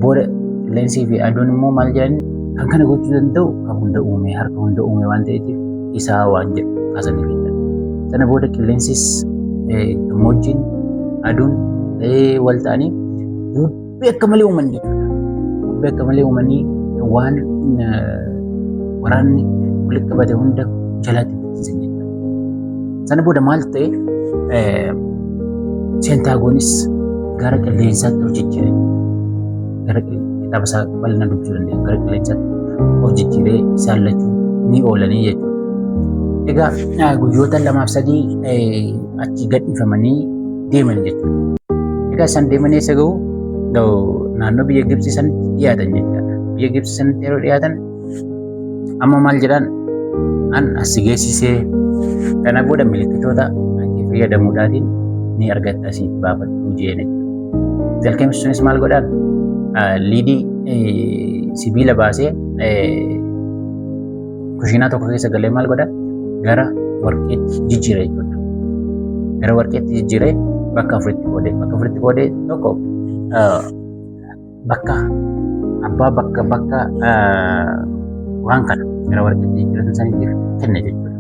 Booda qilleensii fi aduun immoo maal jedhani kan kana gochuu danda'u kan hunda uume harka hunda uume waan ta'eef isaa waan jedhu kaasanii fidan. Sana booda qilleensis gammoojjiin aduun wal ta'anii bubbee akka malee uuman jechuudha. Bubbee akka malee uumanii waan waraanni walitti qabate hunda jalaatti bittisan jechuudha. Sana booda maal ta'e seentaagonis gara qilleensaatti of jijjiire. Gara kitaaba isaa bal'inaan dubbisuu dandeenya. Gara qilleensaatti of jijjiiree isaan lachuu ni oolanii jechuudha. Egaa guyyoota 2-3 achi gadhiifamanii deeman jechuudha. Egaa isaan deemanii eessa gahu? Naannoo biyya Gibxii sanatti dhiyaatan jechuudha. Biyya Gibxii sanatti yeroo dhiyaatan amma maal jedhaan an as geessisee kana booda milikkitoota fayyadamuudhaatiin ni argatta asiif baafadhuu jeene. Zalkimis sunis maal godhaan liidii sibiila baasee kushiinaa tokko keessa galee maal godhaan gara warqeetti jijjiire jechuudha. Gara warqeetti jijjiiree bakka afuritti qoodee. Bakka afuritti qoodee tokko bakka abbaa bakka waan kana gara warqeetti jijjiiratan saniif kenne jechuudha.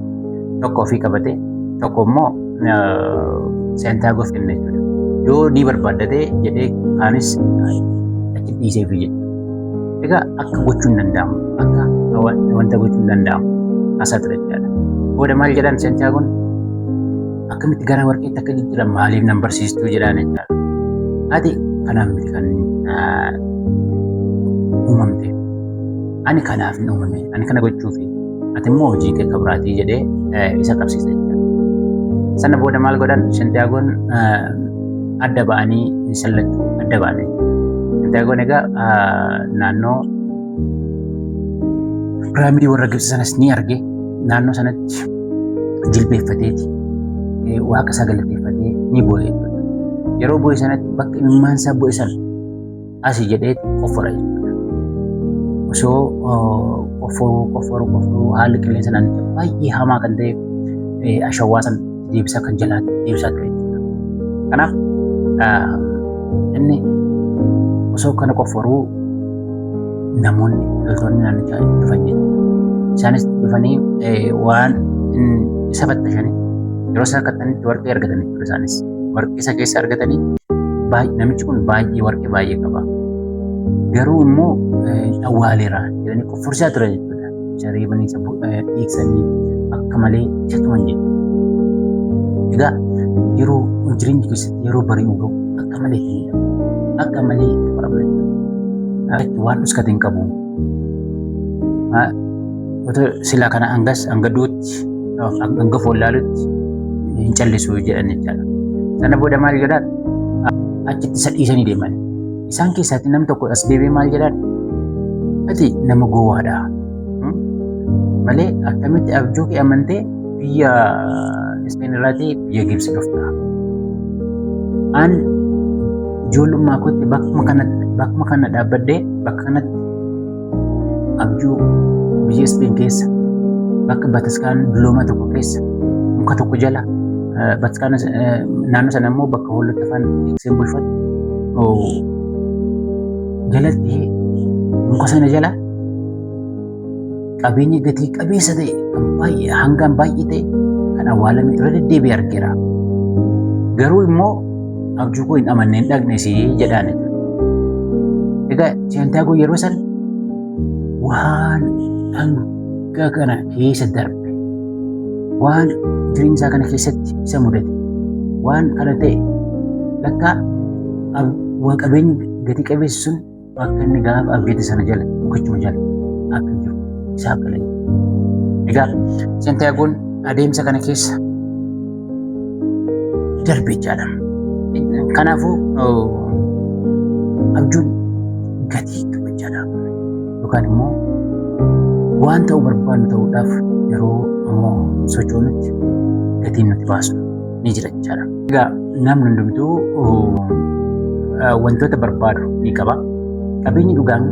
Tokko ofii qabate tokko immoo seentaagoof kenne jechuudha. Yoo ni barbaaddatee jedhee kaanis achi dhiiseef jechuudha. Egaa akka gochuun danda'amu akka wanta gochuun danda'amu asaa ture jechuudha. Booda maal jedhan seentaagoon akkamitti gara warqeetti akka jijjiiran maaliif nan barsiistuu jedhaan jechuudha. Ati kanaaf miti kan uumamte. Ani kanaaf hin uumame. Ani kana gochuufi. Ati immoo hojii kee kabiraatii jedhee isa qabsiisa jechuudha. Sana booda maal godhan seentaagoon adda ba'anii sallachuu adda ba'an jechuudha. Seentaagoon egaa naannoo piraamidii warra Gibxi sanas ni arge. Naannoo sanatti jilbeeffateeti waaqa isaa galateeffatee ni boo'e jechuudha. Yeroo boo'e sanatti bakka imimmaan isaa boo'e sana asii jedheeti qoffora jechuudha. Osoo qofforuu haalli qilleensa naannicha baay'ee hamaa kan ta'e ashawaa sana deebisaa kan jalaatti deebisaa ture jechuudha. Kanaaf inni osoo kana qofforuu namoonni loltoonni naannichaa dhufan jechuudha. Isaanis dhufanii waan isa fattashanii yeroo isaan kattanitti warqee argatan jechuudha. Isaanis warqee isa keessa argatanii namichi kun warqee baay'ee qaba. Garuu immoo awwaaleera jedhanii qoffursaa ture jechuudha. Isa reebanii isa dhiiksanii akka malee isa tuman jechuudha. Egaa yeroo jireenya keessatti yeroo bari'uu gahu akka malee itti miidhamu. Akka malee itti qoramna jechuudha. Waan dhuskate hin qabu. Silaa kana hanga duutti hanga foollaalutti hin callisu jedhan jechaadha. Sana booda maal jedhaan achitti isa dhiisanii deeman. Isaan keessaatti namni tokko as deebi'ee maal jedhaan ati nama gowwaadha malee akkamitti abjuu kee amantee biyya Ispeen irraatii biyya Gibxi dhufta. An ijoollummaa kootti bakkuma kana dhaabbadhee bakka kanatti abjuu biyya Ispeen keessa bakka Bataskaan Dulooma tokko keessa muka tokko jala Bataskaan naannoo sana immoo bakka hoolota afaan eegseen bulfatu jalatti muka sana jala qabeenya gatii qabeessa ta'e kan baay'ee hangaan baay'ee ta'e kan awwaalame irra deddeebi'ee argeera. Garuu immoo abjuu koo hin amanne hin dhaqne si jedhaan. Egaa seentaagoon yeroo san waan hanga kana keessa darbe waan jireenya isaa kana keessatti isa mudate waan kana ta'e lakka qabeenyi gati qabeessi sun akka inni gaafa abdeete sana jala mukichuma jala akka jiru isaaf galee. Egaa Seentiyaagoon adeemsa kana keessa darbe jechaadha. Kanaafuu abjuun gatii qaba jechaadha. Yookaan immoo waan ta'uu barbaannu ta'uudhaaf yeroo sochoonutti gatiin nuti baasnu ni jira jechaadha. Egaa namni hundumtuu wantoota barbaadu ni qaba. Qabeenyi dhugaan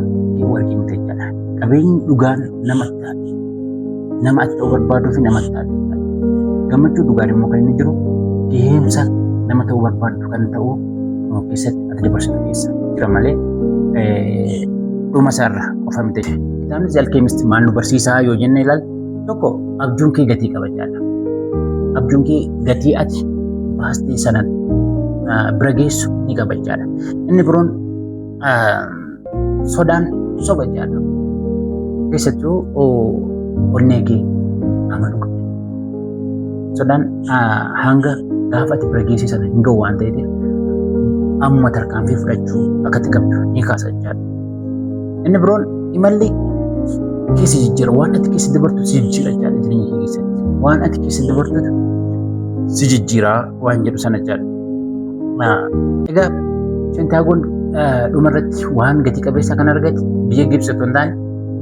warqii miti jechaadha. Qabeenyi dhugaan namatti taate. Nama ati ta'uu barbaaduu fi namatti taate. Gammachuu dhugaan immoo kan inni jiru deemsa nama ta'uu barbaadu kan ta'u keessatti ati dabarsitu keessa jira malee dhuma isaarra qofa miti. Kitaabni Alkeemist maal nu barsiisaa yoo jenne ilaalle tokko abjuun kee gatii qaba jechaadha. Abjuun kee gatii ati baastee sanan bira geessu ni qaba jechaadha. Inni biroon sodaan soba jechaadha. Keessattuu onnee kee amanuu qaba. Sodaan hanga gaafa ati bira geesse sana hin gahu waan ta'eef amma tarkaanfii fudhachuu akkatti qabdu ni kaasa jechaadha. Inni biroon imalli keessa jijjiira waan ati keessa dabartu si jijjiira jechaadha jireenya kee keessatti. Waan ati keessa dabartu si jijjiira waan jedhu sana jechaadha. Egaa Seentiyaagoon dhumarratti waan gatii qabeessa kan argate biyya Gibxi otoo hin taane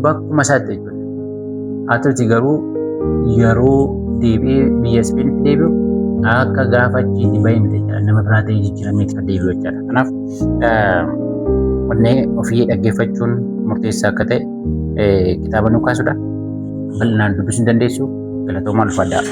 bakkuma isaatti jechuudha. Haa ta'uti garuu yeroo deebi'ee biyya Ispeenitti deebi'u akka gaafa achiitti bahee miti jechaadha. Nama biraa ta'ee jijjiirameeti kan deebi'u jechaadha. Kanaaf onnee ofii dhaggeeffachuun murteessaa akka ta'e kitaaba nu kaasudha. Bal'inaan dubbisuu dandeessu. Galatoomaa ulfaadhaa.